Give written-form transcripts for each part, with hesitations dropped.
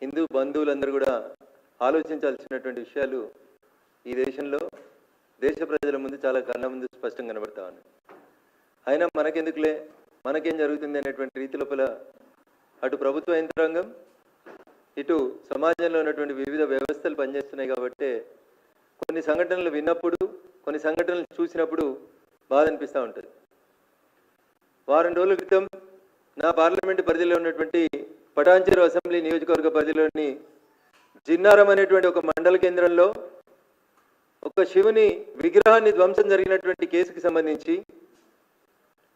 హిందూ బంధువులందరూ కూడా ఆలోచించాల్సినటువంటి విషయాలు ఈ దేశంలో దేశ ప్రజల ముందు చాలా కళ్ళ ముందు స్పష్టంగా కనబడతా ఉన్నాయి. అయినా మనకెందుకులే, మనకేం జరుగుతుంది అనేటువంటి రీతి లోపల అటు ప్రభుత్వ యంత్రాంగం ఇటు సమాజంలో ఉన్నటువంటి వివిధ వ్యవస్థలు పనిచేస్తున్నాయి. కాబట్టి కొన్ని సంఘటనలు విన్నప్పుడు, కొన్ని సంఘటనలు చూసినప్పుడు బాధ అనిపిస్తూ ఉంటుంది. వారం రోజుల క్రితం నా పార్లమెంటు పరిధిలో ఉన్నటువంటి పటాన్చెరు అసెంబ్లీ నియోజకవర్గ పరిధిలోని జిన్నారం అనేటువంటి ఒక మండల కేంద్రంలో ఒక శివుని విగ్రహాన్ని ధ్వంసం జరిగినటువంటి కేసుకి సంబంధించి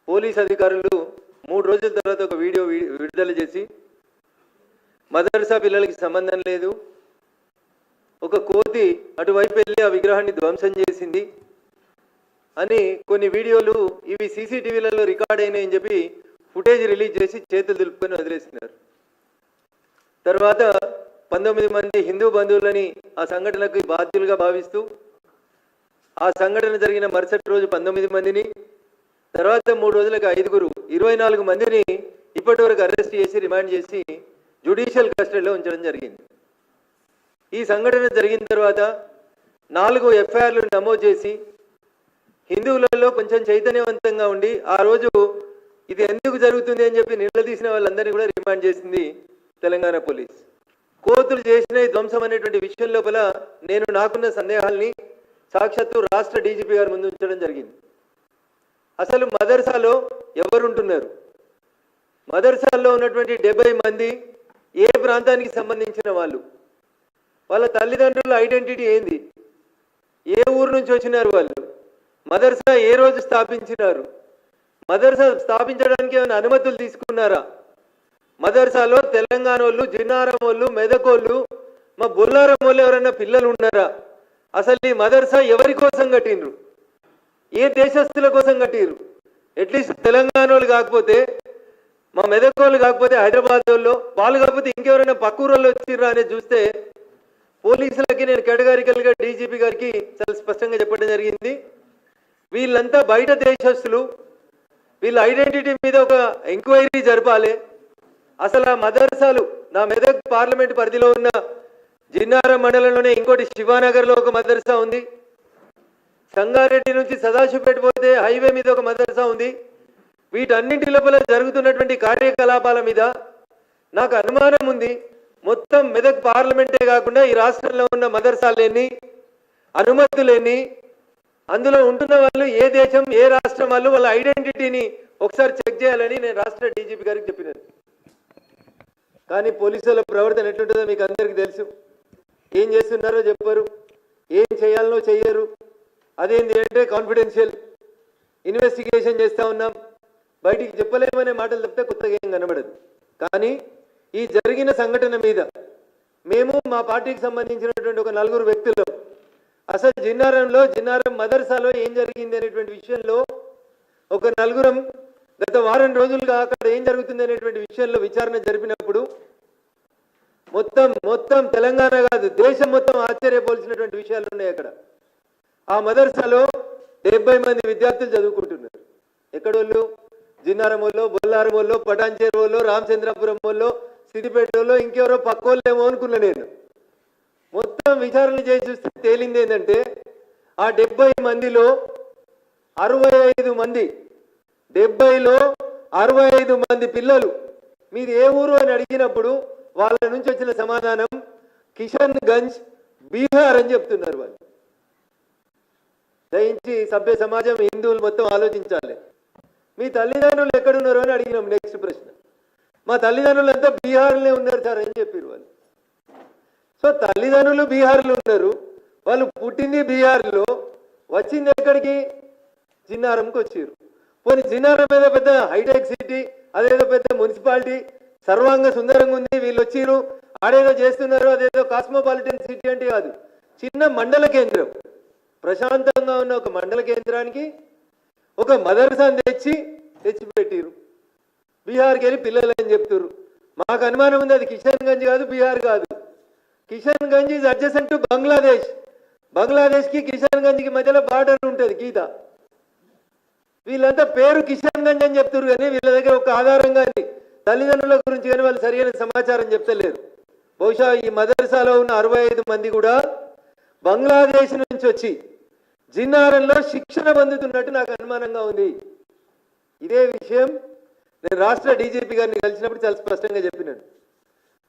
పోలీస్ అధికారులు 3 రోజుల తర్వాత ఒక వీడియో విడుదల చేసి మదర్సా పిల్లలకి సంబంధం లేదు, ఒక కోతి అటువైపు వెళ్ళి ఆ విగ్రహాన్ని ధ్వంసం చేసింది అని కొన్ని వీడియోలు ఇవి సీసీటీవీలలో రికార్డ్ అయినాయని చెప్పి ఫుటేజ్ రిలీజ్ చేసి చేతులు దులుపుకొని వదిలేసినారు. తర్వాత 19 మంది హిందూ బంధువులని ఆ సంఘటనకు బాధ్యులుగా భావిస్తూ ఆ సంఘటన జరిగిన మరుసటి రోజు 19 మందిని, తర్వాత 3 రోజులకు 5 24 మందిని ఇప్పటి వరకు అరెస్ట్ చేసి రిమాండ్ చేసి జ్యుడిషియల్ కస్టడీలో ఉంచడం జరిగింది. ఈ సంఘటన జరిగిన తర్వాత 4 ఎఫ్ఐఆర్లు నమోదు చేసి హిందువులలో కొంచెం చైతన్యవంతంగా ఉండి ఆ రోజు ఇది ఎందుకు జరుగుతుంది అని చెప్పి నిలదీసిన వాళ్ళందరినీ కూడా రిమాండ్ చేసింది తెలంగాణ పోలీస్. కోతులు చేసిన ధ్వంసం అనేటువంటి విషయం లోపల నేను నాకున్న సందేహాల్ని సాక్షాత్తు రాష్ట్ర డీజీపీ గారి ముందు ఉంచడం జరిగింది. అసలు మదర్సాలో ఎవరుంటున్నారు? మదర్సాల్లో ఉన్నటువంటి 70 మంది ఏ ప్రాంతానికి సంబంధించిన వాళ్ళు? వాళ్ళ తల్లిదండ్రుల ఐడెంటిటీ ఏంది? ఏ ఊరు నుంచి వచ్చినారు వాళ్ళు? మదర్సా ఏ రోజు స్థాపించినారు? మదర్సా స్థాపించడానికి ఏమైనా అనుమతులు తీసుకున్నారా? మదర్సాలో తెలంగాణ వాళ్ళు, జిన్నారం వాళ్ళు, మెదకోళ్ళు, మా బొల్లారం వాళ్ళు ఎవరైనా పిల్లలు ఉన్నారా? అసలు ఈ మదర్సా ఎవరి కోసం కట్టినరు? ఏ దేశస్తుల కోసం కట్టిరు? అట్లీస్ట్ తెలంగాణ వాళ్ళు కాకపోతే, మా మెదకోళ్ళు కాకపోతే హైదరాబాద్ వాళ్ళు కాకపోతే ఇంకెవరైనా పక్కూరులో వచ్చిర్రా అనేది చూస్తే పోలీసులకి నేను కేటగారికల్గా డీజీపీ గారికి చాలా స్పష్టంగా చెప్పడం జరిగింది. వీళ్ళంతా బయట దేశస్తులు, వీళ్ళ ఐడెంటిటీ మీద ఒక ఎంక్వైరీ జరపాలి. అసలు ఆ మదర్సాలు నా మెదక్ పార్లమెంట్ పరిధిలో ఉన్న జిన్నారం మండలంలోనే ఇంకోటి శివానగర్లో ఒక మదర్సా ఉంది, సంగారెడ్డి నుంచి సదాశివపేట పోతే హైవే మీద ఒక మదర్సా ఉంది. వీటన్నింటి లోపల జరుగుతున్నటువంటి కార్యకలాపాల మీద నాకు అనుమానం ఉంది. మొత్తం మెదక్ పార్లమెంటే కాకుండా ఈ రాష్ట్రంలో ఉన్న మదర్సాలేని, అనుమతులేని, అందులో ఉంటున్న వాళ్ళు ఏ దేశం, ఏ రాష్ట్రం వాళ్ళు, వాళ్ళ ఐడెంటిటీని ఒకసారి చెక్ చేయాలని నేను రాష్ట్ర డీజీపీ గారికి చెప్పినాను. కానీ పోలీసుల ప్రవర్తన ఎట్లుంటుందో మీకు అందరికీ తెలుసు. ఏం చేస్తున్నారో చెప్పరు, ఏం చేయాలనో చెయ్యరు. అదేంటి అంటే కాన్ఫిడెన్షియల్ ఇన్వెస్టిగేషన్ చేస్తూ ఉన్నాం, బయటికి చెప్పలేమనే మాటలు తప్పితే కొత్తగా ఏం కనబడదు. కానీ ఈ జరిగిన సంఘటన మీద మేము మా పార్టీకి సంబంధించినటువంటి ఒక 4 వ్యక్తులు అసలు జిన్నారం మదర్సాలో ఏం జరిగింది అనేటువంటి విషయంలో ఒక 4 గత వారం రోజులుగా అక్కడ ఏం జరుగుతుంది అనేటువంటి విషయంలో విచారణ జరిపినప్పుడు మొత్తం తెలంగాణ కాదు దేశం మొత్తం ఆశ్చర్యపోల్సినటువంటి విషయాలు ఉన్నాయి. అక్కడ ఆ మదర్సాలో 70 మంది విద్యార్థులు చదువుకుంటున్నారు. ఎక్కడోళ్ళు? జిన్నారం వాళ్ళు, బొల్లారం వాళ్ళు, పటాన్చెరు వాళ్ళు, రామచంద్రపురం వాళ్ళు, సిద్దిపేట వాళ్ళు, ఇంకెవరో పక్కోళ్ళేమో అనుకున్నా నేను. మొత్తం విచారణ చేసి చూస్తే తేలింది ఏంటంటే ఆ 70 మందిలో 65 మంది, 70లో 65 మంది పిల్లలు మీది ఏ ఊరు అని అడిగినప్పుడు వాళ్ళ నుంచి వచ్చిన సమాధానం కిషన్ గంజ్, బీహార్ అని చెప్తున్నారు వాళ్ళు. దయించి సభ్య సమాజం, హిందువులు మొత్తం ఆలోచించాలి. మీ తల్లిదండ్రులు ఎక్కడున్నారు అని అడిగినాం. నెక్స్ట్ ప్రశ్న, మా తల్లిదండ్రులంతా బీహార్లోనే ఉన్నారు సార్ అని చెప్పారు వాళ్ళు. సో తల్లిదండ్రులు బీహార్లో ఉన్నారు, వాళ్ళు పుట్టింది బీహార్లో, వచ్చింది ఎక్కడికి? జిన్నారంకి వచ్చారు. పోనీ జిన్నారం మీద పెద్ద హైటెక్ సిటీ, అదేదో పెద్ద మున్సిపాలిటీ, సర్వాంగ సుందరంగా ఉంది, వీళ్ళు వచ్చిరు ఆడేదో చేస్తున్నారు, అదేదో కాస్మోపాలిటన్ సిటీ అంటే కాదు, చిన్న మండల కేంద్రం. ప్రశాంతంగా ఉన్న ఒక మండల కేంద్రానికి ఒక మదర్సాను తెచ్చిపెట్టిరు. బీహార్కి వెళ్ళి పిల్లలు అని చెప్తారు. మాకు అనుమానం ఉంది అది కిషన్ గంజ్ కాదు, బీహార్ కాదు. Kishanganj is adjacent to Bangladesh. బంగ్లాదేశ్కి కిషన్ గంజ్కి మధ్యలో బార్డర్ ఉంటుంది, గీత. వీళ్ళంతా పేరు కిషన్ గంజ్ అని చెప్తారు కానీ వీళ్ళ దగ్గర ఒక ఆధారం కానీ తల్లిదండ్రుల గురించి కానీ వాళ్ళు సరైన సమాచారం చెప్తలేరు. బహుశా ఈ మదర్సాలో ఉన్న 65 మంది కూడా బంగ్లాదేశ్ నుంచి వచ్చి జిన్నారంలో శిక్షణ పొందుతున్నట్టు నాకు అనుమానంగా ఉంది. ఇదే విషయం నేను రాష్ట్ర డీజీపీ గారిని కలిసినప్పుడు చాలా స్పష్టంగా చెప్పినాను.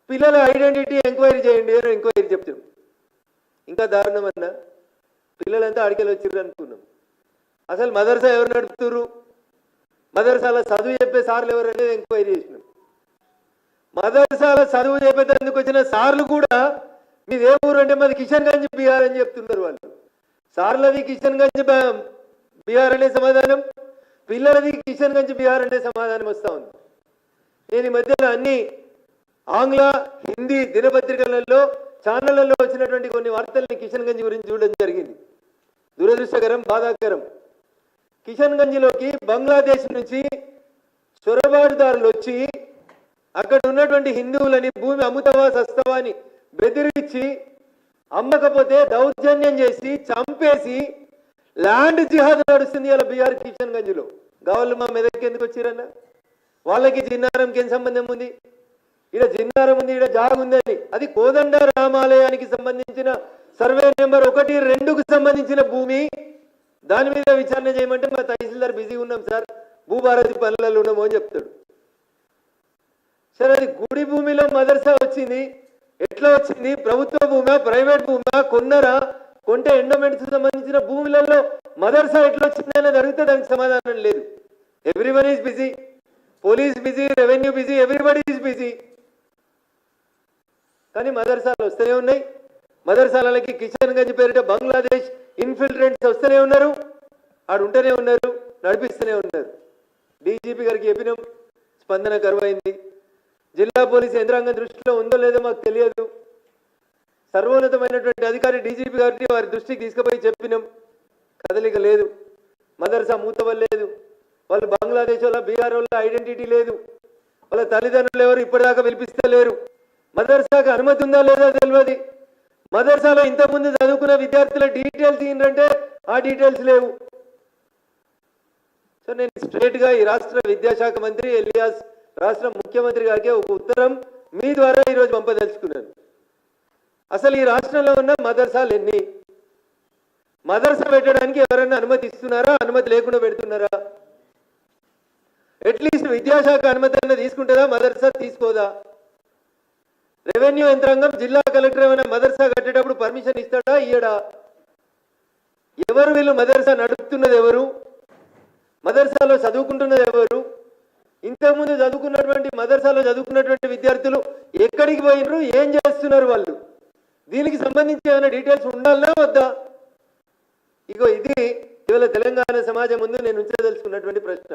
పిల్లల ఐడెంటిటీ ఎంక్వైరీ చేయండి అని ఎంక్వైరీ చెప్తున్నాం. ఇంకా దారుణం అన్నా, పిల్లలంతా అడికెళ్ళి వచ్చిర్రు అనుకున్నాం. అసలు మదర్సా ఎవరు నడుపుతుర్రు, మదర్సాల చదువు చెప్పే సార్లు ఎవరు అనేది ఎంక్వైరీ చేసినాం. మదర్సాల చదువు చెప్పేందుకు వచ్చిన సార్లు కూడా మీది ఏ ఊరు అంటే మాది కిషన్గంజ్ బీహార్ అని చెప్తున్నారు. వాళ్ళు సార్లది కిషన్గంజ్ బీహార్ అనే సమాధానం, పిల్లలది కిషన్గంజ్ బీహార్ అనే సమాధానం వస్తూ ఉంది. నేను ఈ మధ్యలో అన్ని ఆంగ్ల హిందీ దినపత్రికలలో ఛానళ్లలో వచ్చినటువంటి కొన్ని వార్తల్ని కిషన్గంజ్ గురించి చూడడం జరిగింది. దురదృష్టకరం, బాధాకరం. కిషన్గంజ్లోకి బంగ్లాదేశ్ నుంచి చొరబాటుదారులు వచ్చి అక్కడ ఉన్నటువంటి హిందువులని భూమి అమ్ముతావా సస్తావా అని బెదిరించి అమ్మకపోతే దౌర్జన్యం చేసి చంపేసి ల్యాండ్ జిహాద్ నడుస్తుంది అలా బీహార్ కిషన్గంజ్లో. గావళ్ళు మా మెదక్కి ఎందుకు వచ్చిరన్న? వాళ్ళకి జిన్నారంకి ఏం సంబంధం ఉంది? ఇక్కడ జిన్నారం ఉంది, ఇక్కడ జాగ్ ఉందని. అది కోదండ రామాలయానికి సంబంధించిన సర్వే నెంబర్ 1, 2కు సంబంధించిన భూమి. దాని మీద విచారణ చేయమంటే మా తహసీల్దార్ బిజీ ఉన్నాం సార్, భూభారతి పనులలో ఉన్నాము అని చెప్తాడు. సరే, అది గుడి భూమిలో మదర్సా వచ్చింది, ఎట్లా వచ్చింది? ప్రభుత్వ భూమా, ప్రైవేట్ భూమా, కొన్నరా, కొంటే ఎండోమెంట్స్ సంబంధించిన భూములలో మదర్సా ఎట్లా వచ్చింది అనేది అడిగితే దానికి సమాధానం లేదు. Everyone is busy, police busy, revenue busy, everybody is busy. కానీ మదర్సాలు వస్తూనే ఉన్నాయి. మదర్సాలకి కిషన్గంజ్ పేరిట బంగ్లాదేశ్ ఇన్ఫిల్ట్రెంట్స్ వస్తూనే ఉన్నారు, ఆడు ఉంటూనే ఉన్నారు, నడిపిస్తూనే ఉన్నారు. డీజీపీ గారికి చెప్పినాం, స్పందన కరువైంది. జిల్లా పోలీసు యంత్రాంగం దృష్టిలో ఉందో లేదో మాకు తెలియదు. సర్వోన్నతమైనటువంటి అధికారి డీజీపీ గారికి వారి దృష్టికి తీసుకుపోయి చెప్పినాం, కదలిక లేదు. మదర్సా మూతవలేదు. వాళ్ళు బంగ్లాదేశ్ వాళ్ళ, బీహార్ వాళ్ళ ఐడెంటిటీ లేదు. వాళ్ళ తల్లిదండ్రులు ఎవరు ఇప్పటిదాకా పిలిపిస్తలేరు. మదర్సాకు అనుమతి ఉందా లేదా తెలియదు. మదర్సాలో ఇంతకుముందు చదువుకున్న విద్యార్థుల డీటెయిల్స్ ఏంటంటే ఆ డీటెయిల్స్ లేవు. సో నేను స్ట్రేట్గా ఈ రాష్ట్ర విద్యాశాఖ మంత్రి ఎలియాస్ రాష్ట్ర ముఖ్యమంత్రి గారికి ఒక ఉత్తరం మీ ద్వారా ఈరోజు పంపదలుచుకున్నాను. అసలు ఈ రాష్ట్రంలో ఉన్న మదర్సాలు ఎన్ని? మదర్సా పెట్టడానికి ఎవరైనా అనుమతి ఇస్తున్నారా, అనుమతి లేకుండా పెడుతున్నారా? అట్లీస్ట్ విద్యాశాఖ అనుమతి అన్న తీసుకుంటుందా, మదర్సా తీసుకోదా? రెవెన్యూ యంత్రాంగం, జిల్లా కలెక్టర్ ఏమైనా మదర్సా కట్టేటప్పుడు పర్మిషన్ ఇస్తాడా, ఇయ్యడా? ఎవరు వీళ్ళు? మదర్సా నడుపుతున్నది ఎవరు? మదర్సాలో చదువుకుంటున్నది ఎవరు? ఇంతకుముందు చదువుకున్నటువంటి మదర్సాలో చదువుకున్నటువంటి విద్యార్థులు ఎక్కడికి పోయినరు, ఏం చేస్తున్నారు వాళ్ళు? దీనికి సంబంధించి ఏమైనా డీటెయిల్స్ ఉండాలనా వద్దా? ఇగో ఇది ఇవాళ తెలంగాణ సమాజం ముందు నేను ఉంచదలుచుకున్నటువంటి ప్రశ్న.